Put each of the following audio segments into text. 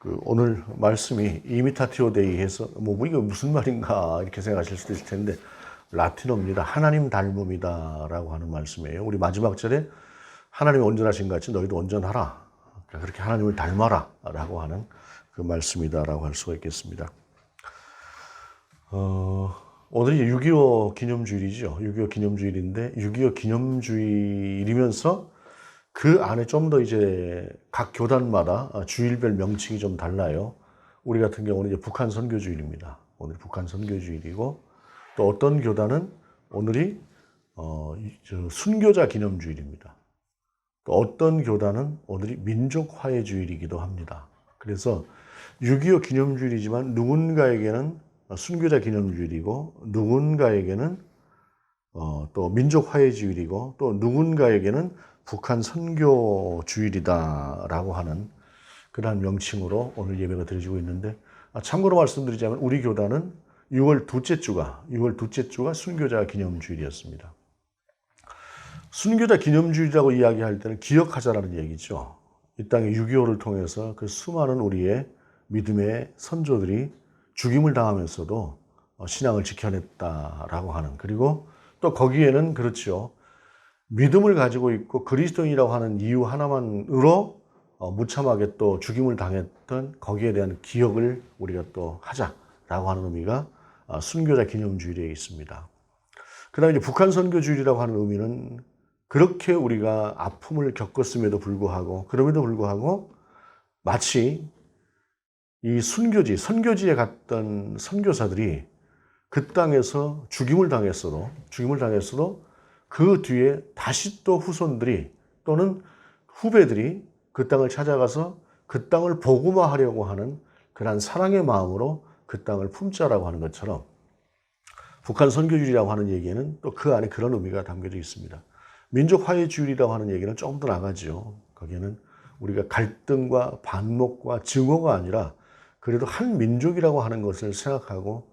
오늘 말씀이 이미타티오 데이 해서 이거 무슨 말인가 이렇게 생각하실 수도 있을 텐데 라틴어입니다. 하나님 닮음이다라고 하는 말씀이에요. 우리 마지막 절에 하나님이 온전하신 것 같이 너희도 온전하라. 그렇게 하나님을 닮아라라고 하는 그 말씀이다라고 할 수가 있겠습니다. 오늘이 6.25 기념주일이죠. 6.25 기념주일인데 6.25 기념주일이면서 그 안에 좀 더 이제 각 교단마다 주일별 명칭이 좀 달라요. 우리 같은 경우는 이제 북한 선교주일입니다. 오늘 북한 선교주일이고 또 어떤 교단은 오늘이 순교자 기념주일입니다. 또 어떤 교단은 오늘이 민족화해주일이기도 합니다. 그래서 6.25 기념주일이지만 누군가에게는 순교자 기념주일이고 누군가에게는 또 민족화해주일이고 또 누군가에게는 북한 선교주일이다라고 하는 그러한 명칭으로 오늘 예배가 드려지고 있는데 참고로 말씀드리자면 우리 교단은 6월 둘째 주가 순교자 기념주일이었습니다. 순교자 기념주일이라고 이야기할 때는 기억하자라는 얘기죠. 이 땅의 6.25를 통해서 그 수많은 우리의 믿음의 선조들이 죽임을 당하면서도 신앙을 지켜냈다라고 하는, 그리고 또 거기에는 그렇죠. 믿음을 가지고 있고 그리스도인이라고 하는 이유 하나만으로 무참하게 또 죽임을 당했던 거기에 대한 기억을 우리가 또 하자라고 하는 의미가 순교자 기념주일에 있습니다. 그 다음에 이제 북한 선교주일이라고 하는 의미는 그렇게 우리가 아픔을 겪었음에도 불구하고 그럼에도 불구하고 마치 이 선교지에 갔던 선교사들이 그 땅에서 죽임을 당했어도 그 뒤에 다시 또 후손들이 또는 후배들이 그 땅을 찾아가서 그 땅을 복음화하려고 하는 그러한 사랑의 마음으로 그 땅을 품자라고 하는 것처럼 북한 선교주일이라고 하는 얘기에는 또 그 안에 그런 의미가 담겨져 있습니다. 민족화해주일이라고 하는 얘기는 조금 더 나가죠. 거기에는 우리가 갈등과 반목과 증오가 아니라 그래도 한 민족이라고 하는 것을 생각하고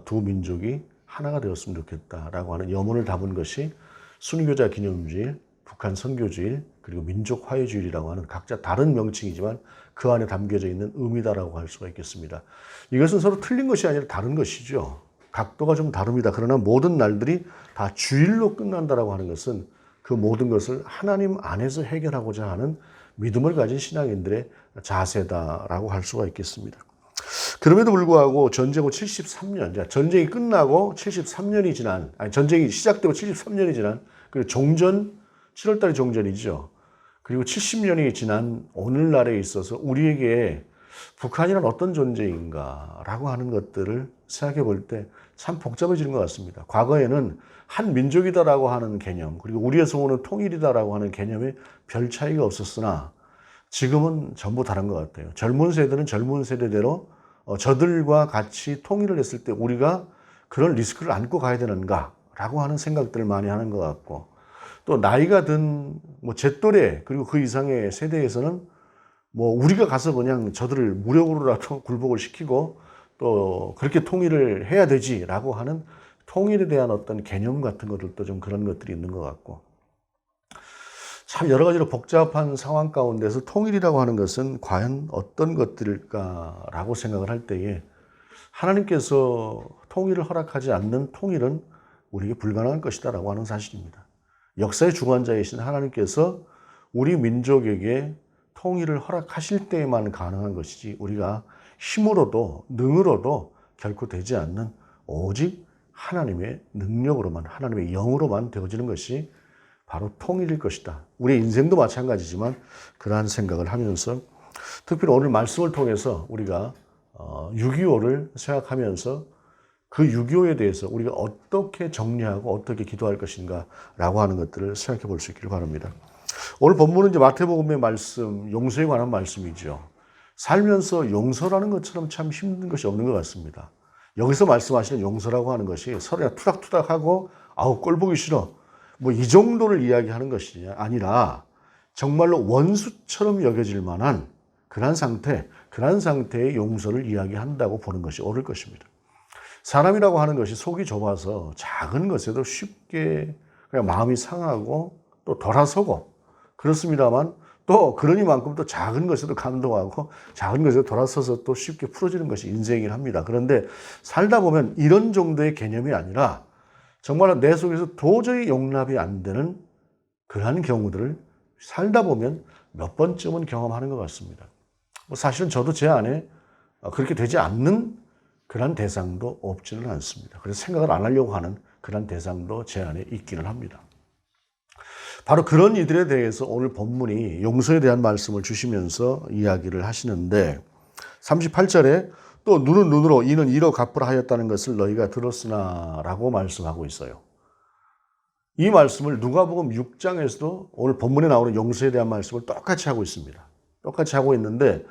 두 민족이 하나가 되었으면 좋겠다라고 하는 염원을 담은 것이 순교자 기념주일, 북한 선교주일, 그리고 민족화해주일이라고 하는 각자 다른 명칭이지만 그 안에 담겨져 있는 의미다라고 할 수가 있겠습니다. 이것은 서로 틀린 것이 아니라 다른 것이죠. 각도가 좀 다릅니다. 그러나 모든 날들이 다 주일로 끝난다라고 하는 것은 그 모든 것을 하나님 안에서 해결하고자 하는 믿음을 가진 신앙인들의 자세다라고 할 수가 있겠습니다. 그럼에도 불구하고 전쟁 후 73년, 전쟁이 끝나고 73년이 지난, 전쟁이 시작되고 73년이 지난, 그리고 7월달에 종전이죠. 그리고 70년이 지난 오늘날에 있어서 우리에게 북한이란 어떤 존재인가라고 하는 것들을 생각해 볼 때 참 복잡해지는 것 같습니다. 과거에는 한 민족이다라고 하는 개념, 그리고 우리의 소원은 통일이다라고 하는 개념에 별 차이가 없었으나 지금은 전부 다른 것 같아요. 젊은 세대는 젊은 세대대로 저들과 같이 통일을 했을 때 우리가 그런 리스크를 안고 가야 되는가라고 하는 생각들을 많이 하는 것 같고, 또 나이가 든 제 또래 그리고 그 이상의 세대에서는 우리가 가서 그냥 저들을 무력으로라도 굴복을 시키고 또 그렇게 통일을 해야 되지라고 하는 통일에 대한 어떤 개념 같은 것들도 좀 그런 것들이 있는 것 같고, 참 여러 가지로 복잡한 상황 가운데서 통일이라고 하는 것은 과연 어떤 것들일까라고 생각을 할 때에 하나님께서 통일을 허락하지 않는 통일은 우리에게 불가능한 것이다라고 하는 사실입니다. 역사의 주관자이신 하나님께서 우리 민족에게 통일을 허락하실 때에만 가능한 것이지 우리가 힘으로도 능으로도 결코 되지 않는 오직 하나님의 능력으로만, 하나님의 영으로만 되어지는 것이 바로 통일일 것이다. 우리의 인생도 마찬가지지만 그러한 생각을 하면서 특별히 오늘 말씀을 통해서 우리가 6.25를 생각하면서 그 6.25에 대해서 우리가 어떻게 정리하고 어떻게 기도할 것인가 라고 하는 것들을 생각해 볼 수 있기를 바랍니다. 오늘 본문은 이제 마태복음의 말씀, 용서에 관한 말씀이죠. 살면서 용서라는 것처럼 참 힘든 것이 없는 것 같습니다. 여기서 말씀하시는 용서라고 하는 것이 서로 투닥투닥하고 아우 꼴 보기 싫어 이 정도를 이야기하는 것이 아니라 정말로 원수처럼 여겨질 만한 그러한 상태의 용서를 이야기한다고 보는 것이 옳을 것입니다. 사람이라고 하는 것이 속이 좁아서 작은 것에도 쉽게 그냥 마음이 상하고 또 돌아서고 그렇습니다만 또 그러니만큼 또 작은 것에도 감동하고 작은 것에도 돌아서서 또 쉽게 풀어지는 것이 인생이긴 합니다. 그런데 살다 보면 이런 정도의 개념이 아니라 정말 내 속에서 도저히 용납이 안 되는 그러한 경우들을 살다 보면 몇 번쯤은 경험하는 것 같습니다. 사실은 저도 제 안에 그렇게 되지 않는 그런 대상도 없지는 않습니다. 그래서 생각을 안 하려고 하는 그런 대상도 제 안에 있기는 합니다. 바로 그런 이들에 대해서 오늘 본문이 용서에 대한 말씀을 주시면서 이야기를 하시는데 38절에 또 눈은 눈으로 이는 이로 갚으라 하였다는 것을 너희가 들었으나 라고 말씀하고 있어요. 이 말씀을 누가복음 6장에서도 오늘 본문에 나오는 용서에 대한 말씀을 똑같이 하고 있습니다. 똑같이 하고 있는데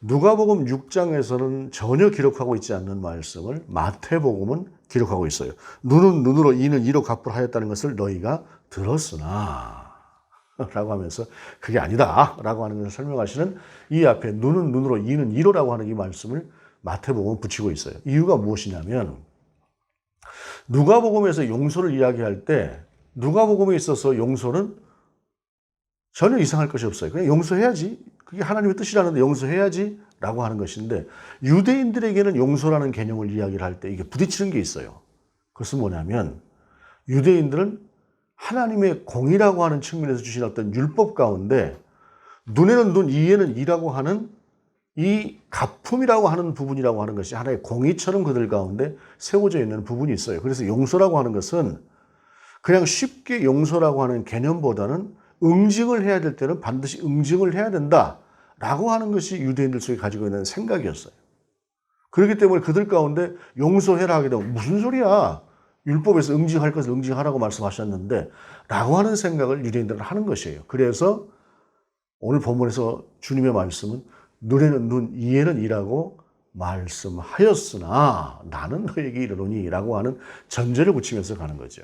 누가복음 6장에서는 전혀 기록하고 있지 않는 말씀을 마태복음은 기록하고 있어요. 눈은 눈으로 이는 이로 갚으라 하였다는 것을 너희가 들었으나 라고 하면서 그게 아니다 라고 하는 것을 설명하시는 이 앞에 눈은 눈으로 이는 이로라고 하는 이 말씀을 마태복음은 붙이고 있어요. 이유가 무엇이냐면 누가복음에서 용서를 이야기할 때 누가복음에 있어서 용서는 전혀 이상할 것이 없어요. 그냥 용서해야지. 그게 하나님의 뜻이라는데 용서해야지 라고 하는 것인데 유대인들에게는 용서라는 개념을 이야기를 할 때 이게 부딪히는 게 있어요. 그것은 뭐냐면 유대인들은 하나님의 공이라고 하는 측면에서 주신 어떤 율법 가운데 눈에는 눈, 이에는 이라고 하는 이 가품이라고 하는 부분이라고 하는 것이 하나의 공의처럼 그들 가운데 세워져 있는 부분이 있어요. 그래서 용서라고 하는 것은 그냥 쉽게 용서라고 하는 개념보다는 응징을 해야 될 때는 반드시 응징을 해야 된다라고 하는 것이 유대인들 속에 가지고 있는 생각이었어요. 그렇기 때문에 그들 가운데 용서해라 하게 되면 무슨 소리야? 율법에서 응징할 것을 응징하라고 말씀하셨는데 라고 하는 생각을 유대인들은 하는 것이에요. 그래서 오늘 본문에서 주님의 말씀은 눈에는 눈, 이에는 이라고 말씀하였으나 나는 너에게 이르노니 라고 하는 전제를 붙이면서 가는 거죠.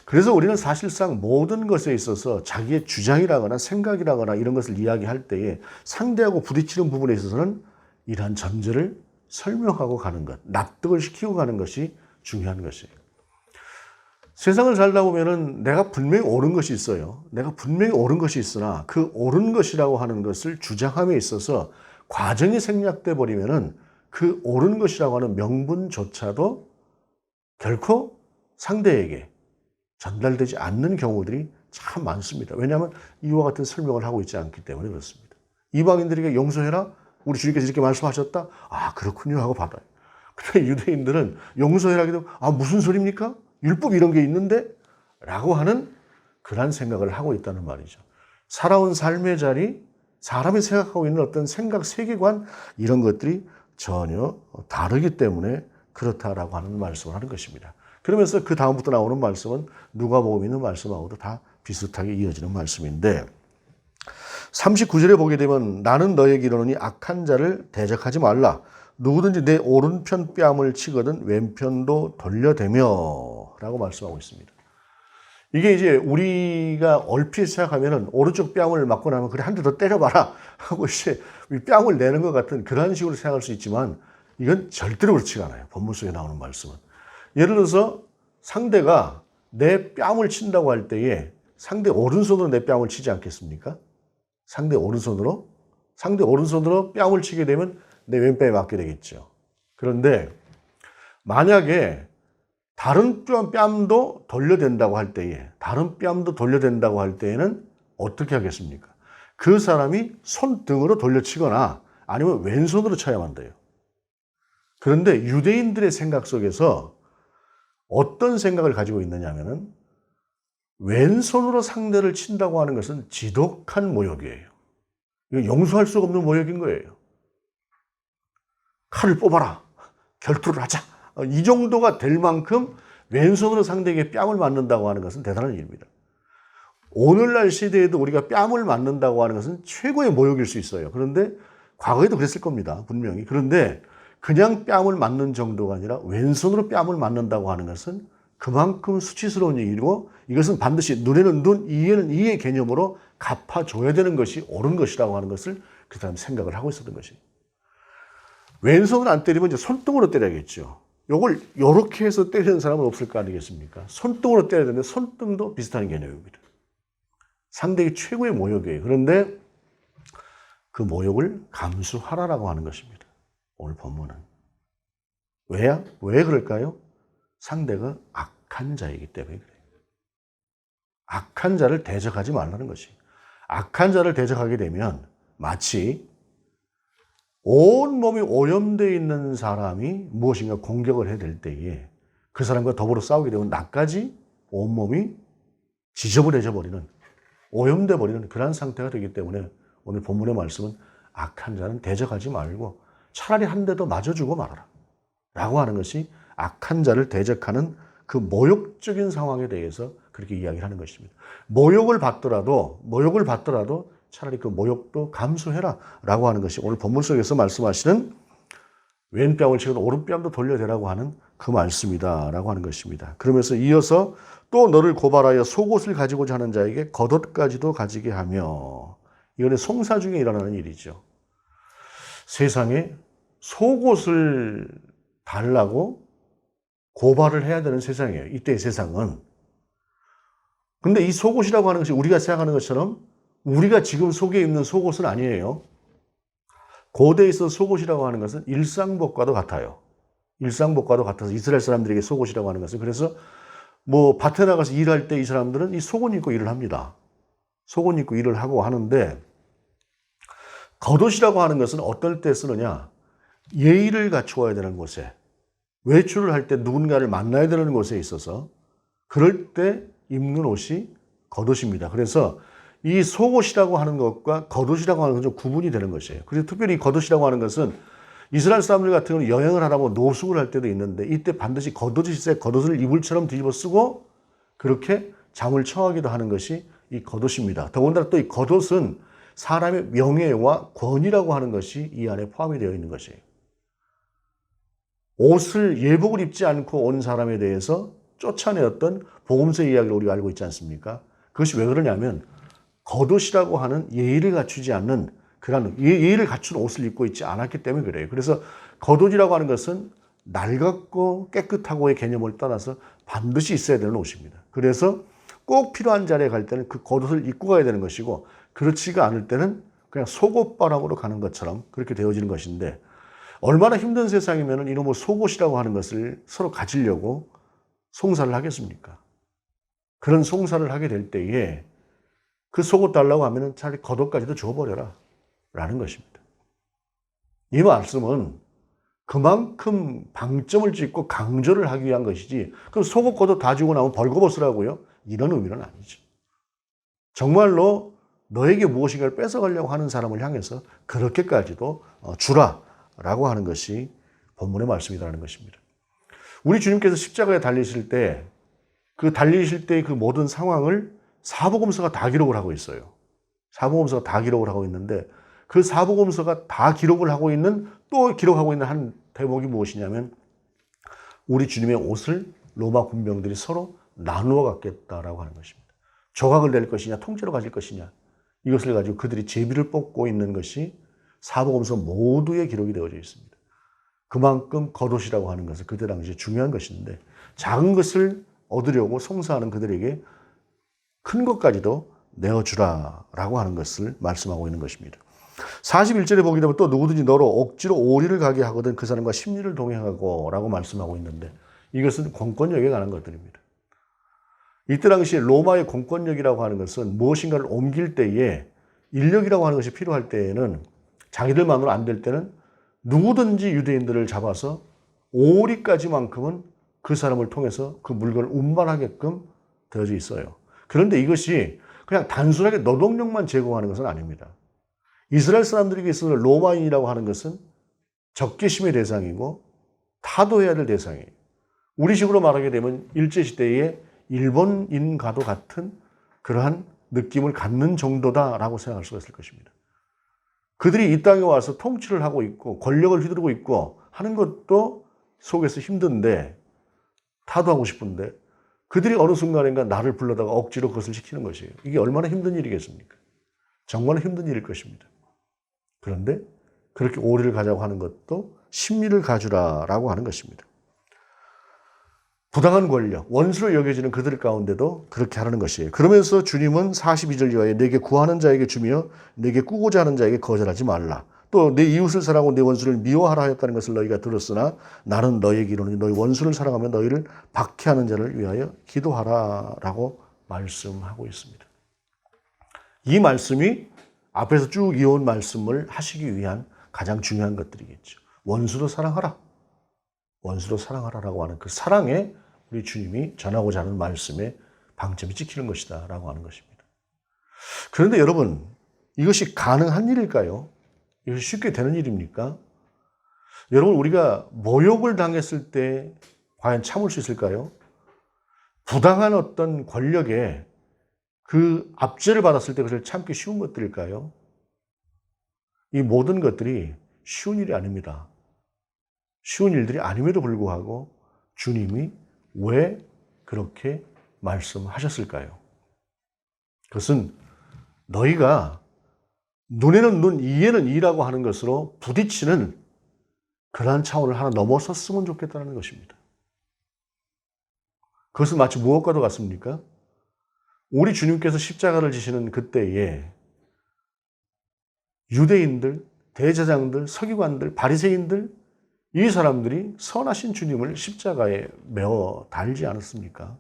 그래서 우리는 사실상 모든 것에 있어서 자기의 주장이라거나 생각이라거나 이런 것을 이야기할 때에 상대하고 부딪히는 부분에 있어서는 이러한 전제를 설명하고 가는 것, 납득을 시키고 가는 것이 중요한 것이에요. 세상을 살다 보면은 내가 분명히 옳은 것이 있어요. 내가 분명히 옳은 것이 있으나 그 옳은 것이라고 하는 것을 주장함에 있어서 과정이 생략돼 버리면은 그 옳은 것이라고 하는 명분조차도 결코 상대에게 전달되지 않는 경우들이 참 많습니다. 왜냐하면 이와 같은 설명을 하고 있지 않기 때문에 그렇습니다. 이방인들에게 용서해라? 우리 주님께서 이렇게 말씀하셨다? 아, 그렇군요 하고 받아요. 근데 유대인들은 용서해라 하기도 무슨 소리입니까? 율법 이런 게 있는데? 라고 하는 그런 생각을 하고 있다는 말이죠. 살아온 삶의 자리, 사람이 생각하고 있는 어떤 생각, 세계관 이런 것들이 전혀 다르기 때문에 그렇다라고 하는 말씀을 하는 것입니다. 그러면서 그 다음부터 나오는 말씀은 누가복음에 있는 말씀하고도 다 비슷하게 이어지는 말씀인데 39절에 보게 되면 나는 너에게 이르노니 악한 자를 대적하지 말라. 누구든지 내 오른편 뺨을 치거든 왼편도 돌려대며 라고 말씀하고 있습니다. 이게 이제 우리가 얼핏 생각하면은 오른쪽 뺨을 맞고 나면 그래 한 대 더 때려봐라 하고 이제 뺨을 내는 것 같은 그런 식으로 생각할 수 있지만 이건 절대로 그렇지가 않아요. 본문 속에 나오는 말씀은. 예를 들어서 상대가 내 뺨을 친다고 할 때에 상대 오른손으로 내 뺨을 치지 않겠습니까? 상대 오른손으로 뺨을 치게 되면 내 왼뺨에 맞게 되겠죠. 그런데 만약에 다른 뺨도 돌려댄다고 할 때에는 어떻게 하겠습니까? 그 사람이 손등으로 돌려치거나 아니면 왼손으로 쳐야만 돼요. 그런데 유대인들의 생각 속에서 어떤 생각을 가지고 있느냐 하면은 왼손으로 상대를 친다고 하는 것은 지독한 모욕이에요. 이거 용서할 수가 없는 모욕인 거예요. 칼을 뽑아라. 결투를 하자. 이 정도가 될 만큼 왼손으로 상대에게 뺨을 맞는다고 하는 것은 대단한 일입니다. 오늘날 시대에도 우리가 뺨을 맞는다고 하는 것은 최고의 모욕일 수 있어요. 그런데 과거에도 그랬을 겁니다. 분명히. 그런데 그냥 뺨을 맞는 정도가 아니라 왼손으로 뺨을 맞는다고 하는 것은 그만큼 수치스러운 얘기고 이것은 반드시 눈에는 눈, 이에는 이의 개념으로 갚아줘야 되는 것이 옳은 것이라고 하는 것을 그 사람 생각을 하고 있었던 것이에요. 왼손으로 안 때리면 이제 손등으로 때려야겠죠. 요걸 요렇게 해서 때리는 사람은 없을 거 아니겠습니까? 손등으로 때려야 되는데 손등도 비슷한 개념입니다. 상대에게 최고의 모욕이에요. 그런데 그 모욕을 감수하라라고 하는 것입니다. 오늘 본문은. 왜 그럴까요? 상대가 악한 자이기 때문에 그래요. 악한 자를 대적하지 말라는 것이. 악한 자를 대적하게 되면 마치 온몸이 오염되어 있는 사람이 무엇인가 공격을 해야 될 때에 그 사람과 더불어 싸우게 되면 나까지 온몸이 지저분해져 버리는, 오염돼 버리는 그런 상태가 되기 때문에 오늘 본문의 말씀은 악한 자는 대적하지 말고 차라리 한 대 더 맞아주고 말아라 라고 하는 것이 악한 자를 대적하는 그 모욕적인 상황에 대해서 그렇게 이야기를 하는 것입니다. 모욕을 받더라도 차라리 그 모욕도 감수해라 라고 하는 것이 오늘 본문 속에서 말씀하시는 왼뺨을 치고 오른뺨도 돌려대라고 하는 그 말씀이다 라고 하는 것입니다. 그러면서 이어서 또 너를 고발하여 속옷을 가지고자 하는 자에게 겉옷까지도 가지게 하며, 이거는 송사 중에 일어나는 일이죠. 세상에 속옷을 달라고 고발을 해야 되는 세상이에요. 이때의 세상은. 근데 이 속옷이라고 하는 것이 우리가 생각하는 것처럼 우리가 지금 속에 입는 속옷은 아니에요. 고대에 있어서 속옷이라고 하는 것은 일상복과도 같아요. 일상복과도 같아서 이스라엘 사람들에게 속옷이라고 하는 것은, 그래서 뭐 밭에 나가서 일할 때 이 사람들은 이 속옷 입고 일을 합니다. 속옷 입고 일을 하고 하는데, 겉옷이라고 하는 것은 어떨 때 쓰느냐? 예의를 갖추어야 되는 곳에, 외출을 할 때 누군가를 만나야 되는 곳에 있어서 그럴 때 입는 옷이 겉옷입니다. 그래서 이 속옷이라고 하는 것과 겉옷이라고 하는 건 좀 구분이 되는 것이에요. 그래서 특별히 이 겉옷이라고 하는 것은 이스라엘 사람들 같은 경우는 여행을 하다 보면 노숙을 할 때도 있는데, 이때 반드시 겉옷이 있어야 겉옷을 이불처럼 뒤집어 쓰고 그렇게 잠을 청하기도 하는 것이 이 겉옷입니다. 더군다나 또 이 겉옷은 사람의 명예와 권위라고 하는 것이 이 안에 포함이 되어 있는 것이에요. 옷을, 예복을 입지 않고 온 사람에 대해서 쫓아내었던 복음서의 이야기를 우리가 알고 있지 않습니까? 그것이 왜 그러냐면 겉옷이라고 하는 예의를 갖추지 않는, 그런 예의를 갖춘 옷을 입고 있지 않았기 때문에 그래요. 그래서 겉옷이라고 하는 것은 낡았고 깨끗하고의 개념을 떠나서 반드시 있어야 되는 옷입니다. 그래서 꼭 필요한 자리에 갈 때는 그 겉옷을 입고 가야 되는 것이고, 그렇지가 않을 때는 그냥 속옷바람으로 가는 것처럼 그렇게 되어지는 것인데, 얼마나 힘든 세상이면 이놈의 속옷이라고 하는 것을 서로 가지려고 송사를 하겠습니까? 그런 송사를 하게 될 때에 그 속옷 달라고 하면 차라리 겉옷까지도 줘버려라 라는 것입니다. 이 말씀은 그만큼 방점을 찍고 강조를 하기 위한 것이지, 그럼 속옷 겉옷 다 주고 나면 벌거벗으라고요? 이런 의미는 아니죠. 정말로 너에게 무엇인가를 뺏어가려고 하는 사람을 향해서 그렇게까지도 주라 라고 하는 것이 본문의 말씀이라는 것입니다. 우리 주님께서 십자가에 달리실 때, 그 달리실 때의 그 모든 상황을 사복음서가 다 기록을 하고 있어요. 사복음서가 다 기록을 하고 있는데, 그 사복음서가 다 기록을 하고 있는, 또 기록하고 있는 한 대목이 무엇이냐면 우리 주님의 옷을 로마 군병들이 서로 나누어 갖겠다라고 하는 것입니다. 조각을 낼 것이냐 통째로 가질 것이냐, 이것을 가지고 그들이 제비를 뽑고 있는 것이 사복음서 모두에 기록이 되어져 있습니다. 그만큼 겉옷이라고 하는 것은 그때 당시에 중요한 것인데, 작은 것을 얻으려고 송사하는 그들에게 큰 것까지도 내어주라라고 하는 것을 말씀하고 있는 것입니다. 41절에 보게 되면 또 누구든지 너로 억지로 오리를 가게 하거든 그 사람과 심리를 동행하고 라고 말씀하고 있는데, 이것은 공권력에 관한 것들입니다. 이때 당시에 로마의 공권력이라고 하는 것은 무엇인가를 옮길 때에 인력이라고 하는 것이 필요할 때에는, 자기들만으로 안 될 때는 누구든지 유대인들을 잡아서 오리까지만큼은 그 사람을 통해서 그 물건을 운반하게끔 되어져 있어요. 그런데 이것이 그냥 단순하게 노동력만 제공하는 것은 아닙니다. 이스라엘 사람들에게 있어서 로마인이라고 하는 것은 적개심의 대상이고 타도해야 될 대상이에요. 우리식으로 말하게 되면 일제시대의 일본인과도 같은 그러한 느낌을 갖는 정도다라고 생각할 수가 있을 것입니다. 그들이 이 땅에 와서 통치를 하고 있고 권력을 휘두르고 있고 하는 것도 속에서 힘든데, 타도하고 싶은데, 그들이 어느 순간인가 나를 불러다가 억지로 그것을 시키는 것이에요. 이게 얼마나 힘든 일이겠습니까? 정말 힘든 일일 것입니다. 그런데 그렇게 오리를 가자고 하는 것도 심리를 가주라라고 하는 것입니다. 부당한 권력, 원수로 여겨지는 그들 가운데도 그렇게 하라는 것이에요. 그러면서 주님은 42절 이하에 내게 구하는 자에게 주며 내게 꾸고자 하는 자에게 거절하지 말라. 또 내 이웃을 사랑하고 내 원수를 미워하라 하였다는 것을 너희가 들었으나 나는 너희에게 이르노니 너희 원수를 사랑하며 너희를 박해하는 자를 위하여 기도하라라고 말씀하고 있습니다. 이 말씀이 앞에서 쭉 이어온 말씀을 하시기 위한 가장 중요한 것들이겠죠. 원수도 사랑하라. 원수도 사랑하라라고 하는 그 사랑에 우리 주님이 전하고자 하는 말씀에 방점이 찍히는 것이다 라고 하는 것입니다. 그런데 여러분, 이것이 가능한 일일까요? 이것이 쉽게 되는 일입니까? 여러분, 우리가 모욕을 당했을 때 과연 참을 수 있을까요? 부당한 어떤 권력에 그 압제를 받았을 때 그것을 참기 쉬운 것들일까요? 이 모든 것들이 쉬운 일이 아닙니다. 쉬운 일들이 아님에도 불구하고 주님이 왜 그렇게 말씀하셨을까요? 그것은 너희가 눈에는 눈, 이에는 이라고 하는 것으로 부딪히는 그러한 차원을 하나 넘어섰으면 좋겠다는 것입니다. 그것은 마치 무엇과도 같습니까? 우리 주님께서 십자가를 지시는 그때에 유대인들, 대제사장들, 서기관들, 바리새인들 이 사람들이 선하신 주님을 십자가에 매어 달지 않았습니까?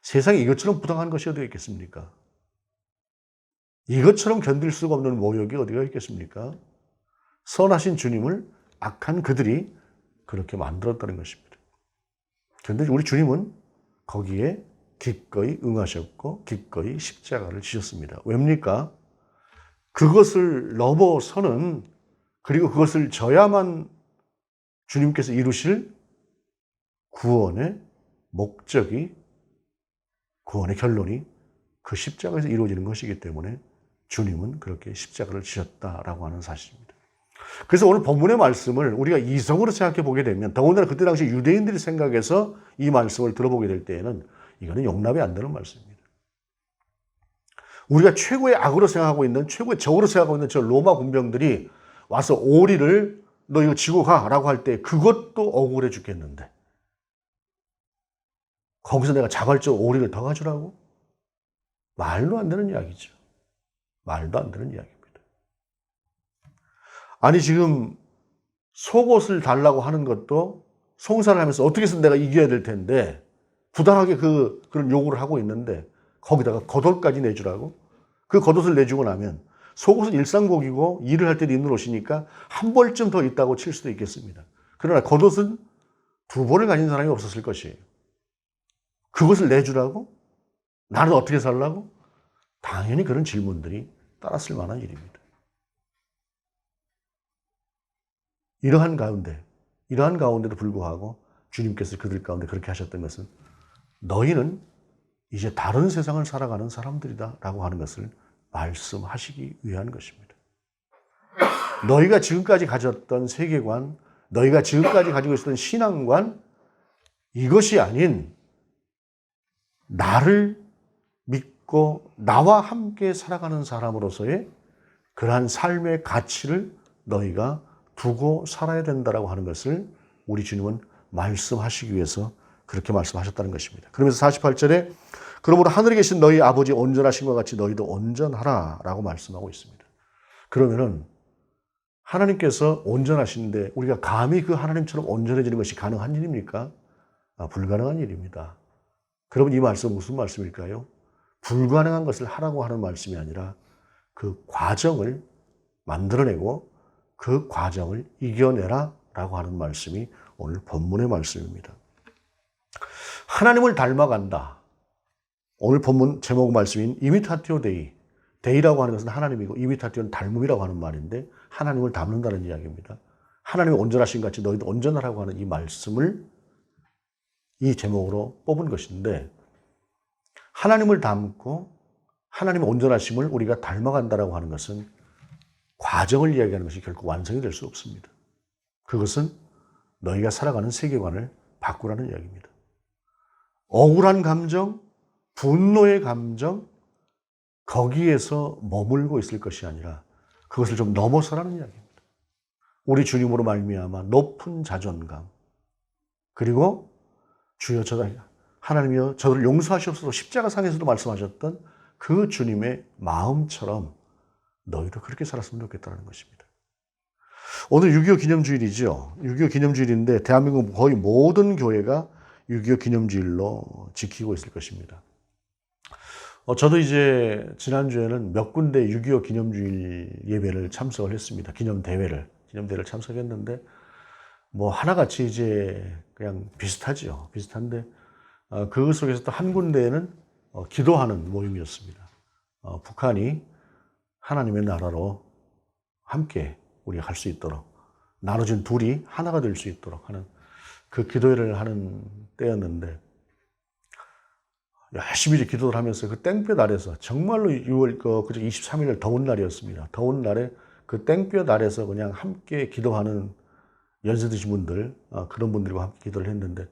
세상에 이것처럼 부당한 것이 어디가 있겠습니까? 이것처럼 견딜 수가 없는 모욕이 어디가 있겠습니까? 선하신 주님을 악한 그들이 그렇게 만들었다는 것입니다. 그런데 우리 주님은 거기에 기꺼이 응하셨고 기꺼이 십자가를 지셨습니다. 왜입니까? 그것을 넘어서는, 그리고 그것을 져야만 주님께서 이루실 구원의 목적이, 구원의 결론이 그 십자가에서 이루어지는 것이기 때문에 주님은 그렇게 십자가를 지셨다라고 하는 사실입니다. 그래서 오늘 본문의 말씀을 우리가 이성으로 생각해 보게 되면, 더군다나 그때 당시 유대인들이 생각해서 이 말씀을 들어보게 될 때에는 이거는 용납이 안 되는 말씀입니다. 우리가 최고의 악으로 생각하고 있는, 최고의 적으로 생각하고 있는 저 로마 군병들이 와서 오리를 너 이거 지고 가라고 할 때 그것도 억울해 죽겠는데 거기서 내가 자발적으로 오리를 더 가주라고? 말도 안 되는 이야기죠. 말도 안 되는 이야기입니다. 아니 지금 속옷을 달라고 하는 것도 송사를 하면서 어떻게 해서 내가 이겨야 될 텐데 부당하게 그런 요구를 하고 있는데 거기다가 겉옷까지 내주라고? 그 겉옷을 내주고 나면 속옷은 일상복이고 일을 할 때 입는 옷이니까 한 벌쯤 더 있다고 칠 수도 있겠습니다. 그러나 겉옷은 두 벌을 가진 사람이 없었을 것이에요. 그것을 내주라고? 나는 어떻게 살라고? 당연히 그런 질문들이 따랐을 만한 일입니다. 이러한 가운데도 불구하고 주님께서 그들 가운데 그렇게 하셨던 것은 너희는 이제 다른 세상을 살아가는 사람들이다 라고 하는 것을 말씀하시기 위한 것입니다. 너희가 지금까지 가졌던 세계관, 너희가 지금까지 가지고 있었던 신앙관, 이것이 아닌 나를 믿고 나와 함께 살아가는 사람으로서의 그러한 삶의 가치를 너희가 두고 살아야 된다라고 하는 것을 우리 주님은 말씀하시기 위해서 그렇게 말씀하셨다는 것입니다. 그러면서 48절에 그러므로 하늘에 계신 너희 아버지 온전하신 것 같이 너희도 온전하라 라고 말씀하고 있습니다. 그러면은 하나님께서 온전하신데 우리가 감히 그 하나님처럼 온전해지는 것이 가능한 일입니까? 불가능한 일입니다. 그러면 이 말씀은 무슨 말씀일까요? 불가능한 것을 하라고 하는 말씀이 아니라 그 과정을 만들어내고 그 과정을 이겨내라 라고 하는 말씀이 오늘 본문의 말씀입니다. 하나님을 닮아간다. 오늘 본문 제목 말씀인 이미타티오 데이. 데이라고 하는 것은 하나님이고 이미타티오는 닮음이라고 하는 말인데 하나님을 닮는다는 이야기입니다. 하나님이 온전하신 같이 너희도 온전하라고 하는 이 말씀을 이 제목으로 뽑은 것인데 하나님을 닮고 하나님의 온전하심을 우리가 닮아간다라고 하는 것은 과정을 이야기하는 것이 결코 완성이 될 수 없습니다. 그것은 너희가 살아가는 세계관을 바꾸라는 이야기입니다. 억울한 감정, 분노의 감정, 거기에서 머물고 있을 것이 아니라 그것을 좀 넘어서라는 이야기입니다. 우리 주님으로 말미암아 높은 자존감, 그리고 주여 하나님이여 저를 용서하시옵소서 십자가상에서도 말씀하셨던 그 주님의 마음처럼 너희도 그렇게 살았으면 좋겠다는 것입니다. 오늘 6.25 기념주일이죠. 6.25 기념주일인데 대한민국 거의 모든 교회가 6.25 기념주일로 지키고 있을 것입니다. 저도 이제 지난주에는 몇 군데 6.25 기념주일 예배를 참석을 했습니다. 기념대회를 참석했는데 뭐 하나같이 이제 그냥 비슷하죠. 비슷한데 그 속에서 또 한 군데에는 기도하는 모임이었습니다. 북한이 하나님의 나라로 함께 우리가 갈 수 있도록 나눠진 둘이 하나가 될 수 있도록 하는 그 기도회를 하는 때였는데 열심히 기도를 하면서 그 땡볕 아래서 정말로 6월 23일 더운 날이었습니다. 더운 날에 그 땡볕 아래서 그냥 함께 기도하는 연세 드신 분들 그런 분들과 함께 기도를 했는데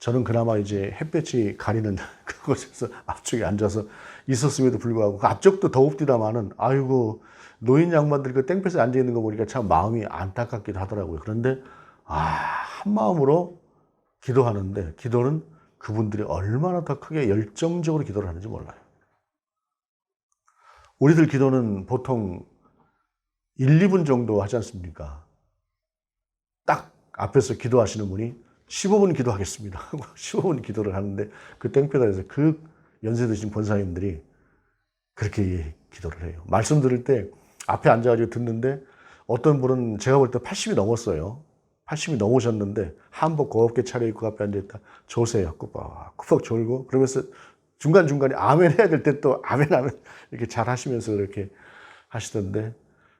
저는 그나마 이제 햇볕이 가리는 그곳에서 앞쪽에 앉아서 있었음에도 불구하고 그 앞쪽도 더웁디다마는 아이고 노인 양반들 그 땡볕에 앉아 있는 거 보니까 참 마음이 안타깝기도 하더라고요. 그런데 한 마음으로 기도하는데 기도는 그분들이 얼마나 더 크게 열정적으로 기도를 하는지 몰라요. 우리들 기도는 보통 1, 2분 정도 하지 않습니까? 딱 앞에서 기도하시는 분이 15분 기도하겠습니다 하고 15분 기도를 하는데 그 땡볕 아래서 그 연세 드신 권사님들이 그렇게 기도를 해요. 말씀 들을 때 앞에 앉아가지고 듣는데 어떤 분은 제가 볼 때 80이 넘었어요. 80이 넘으셨는데 한복 곱게 차려입고 앞에 앉아있다 조세요. 꾸벅꾸벅 졸고 그러면서 중간중간에 아멘 해야 될 때 또 아멘 이렇게 잘 하시면서 이렇게 하시던데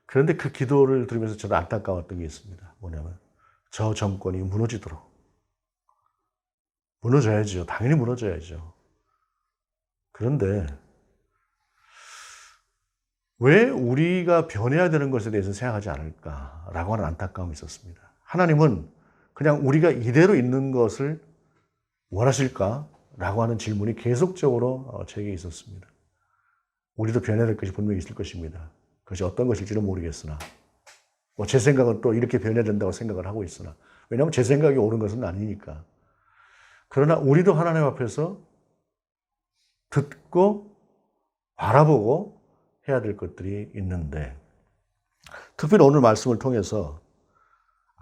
그런데 그 기도를 들으면서 저는 안타까웠던 게 있습니다. 뭐냐면 저 정권이 무너지도록 무너져야죠. 당연히 무너져야죠. 그런데 왜 우리가 변해야 되는 것에 대해서 생각하지 않을까라고 하는 안타까움이 있었습니다. 하나님은 그냥 우리가 이대로 있는 것을 원하실까라고 하는 질문이 계속적으로 제게 있었습니다. 우리도 변해야 될 것이 분명히 있을 것입니다. 그것이 어떤 것일지는 모르겠으나 제 생각은 또 이렇게 변해야 된다고 생각을 하고 있으나 왜냐하면 제 생각이 옳은 것은 아니니까. 그러나 우리도 하나님 앞에서 듣고 바라보고 해야 될 것들이 있는데 특별히 오늘 말씀을 통해서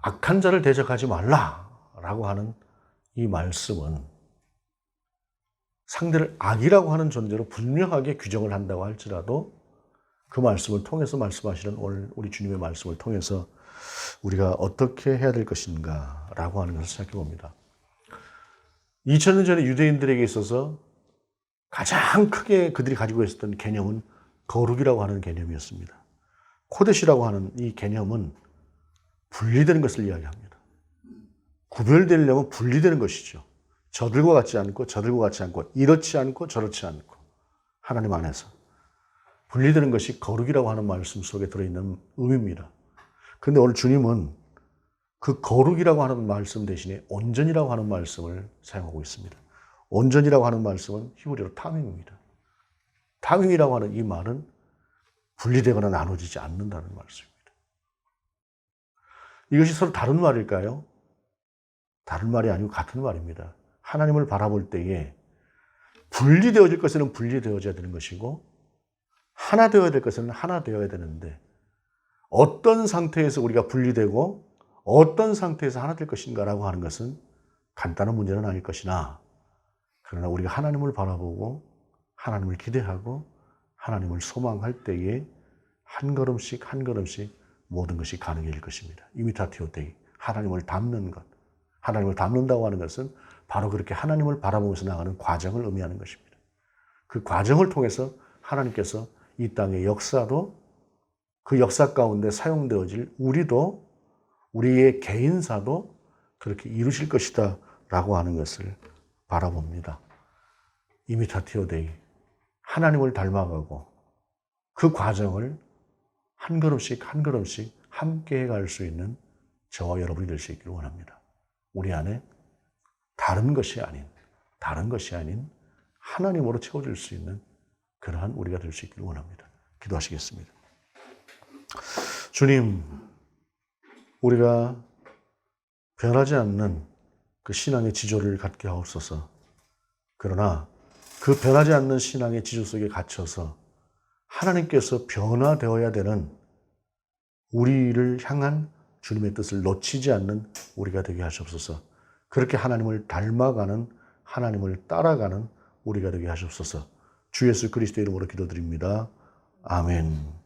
악한 자를 대적하지 말라라고 하는 이 말씀은 상대를 악이라고 하는 존재로 분명하게 규정을 한다고 할지라도 그 말씀을 통해서 말씀하시는 오늘 우리 주님의 말씀을 통해서 우리가 어떻게 해야 될 것인가라고 하는 것을 생각해 봅니다. 2000년 전에 유대인들에게 있어서 가장 크게 그들이 가지고 있었던 개념은 거룩이라고 하는 개념이었습니다. 코데시라고 하는 이 개념은 분리되는 것을 이야기합니다. 구별되려면 분리되는 것이죠. 저들과 같지 않고 저들과 같지 않고 이렇지 않고 저렇지 않고 하나님 안에서 분리되는 것이 거룩이라고 하는 말씀 속에 들어있는 의미입니다. 그런데 오늘 주님은 그 거룩이라고 하는 말씀 대신에 온전이라고 하는 말씀을 사용하고 있습니다. 온전이라고 하는 말씀은 히브리어로 타밈입니다. 타밈이라고 하는 이 말은 분리되거나 나눠지지 않는다는 말씀입니다. 이것이 서로 다른 말일까요? 다른 말이 아니고 같은 말입니다. 하나님을 바라볼 때에 분리되어질 것에는 분리되어져야 되는 것이고 하나 되어야 될 것에는 하나 되어야 되는데 어떤 상태에서 우리가 분리되고 어떤 상태에서 하나 될 것인가라고 하는 것은 간단한 문제는 아닐 것이나 그러나 우리가 하나님을 바라보고 하나님을 기대하고 하나님을 소망할 때에 한 걸음씩 한 걸음씩 모든 것이 가능해질 것입니다. 이미타티오 데이, 하나님을 닮는 것. 하나님을 닮는다고 하는 것은 바로 그렇게 하나님을 바라보면서 나가는 과정을 의미하는 것입니다. 그 과정을 통해서 하나님께서 이 땅의 역사도 그 역사 가운데 사용되어질 우리도 우리의 개인사도 그렇게 이루실 것이다 라고 하는 것을 바라봅니다. 이미타티오 데이, 하나님을 닮아가고 그 과정을 한 걸음씩 한 걸음씩 함께 해갈 수 있는 저와 여러분이 될 수 있기를 원합니다. 우리 안에 다른 것이 아닌 하나님으로 채워질 수 있는 그러한 우리가 될 수 있기를 원합니다. 기도하시겠습니다. 주님, 우리가 변하지 않는 그 신앙의 지조를 갖게 하옵소서. 그러나 그 변하지 않는 신앙의 지조 속에 갇혀서 하나님께서 변화되어야 되는 우리를 향한 주님의 뜻을 놓치지 않는 우리가 되게 하시옵소서. 그렇게 하나님을 닮아가는, 하나님을 따라가는 우리가 되게 하시옵소서. 주 예수 그리스도의 이름으로 기도드립니다. 아멘.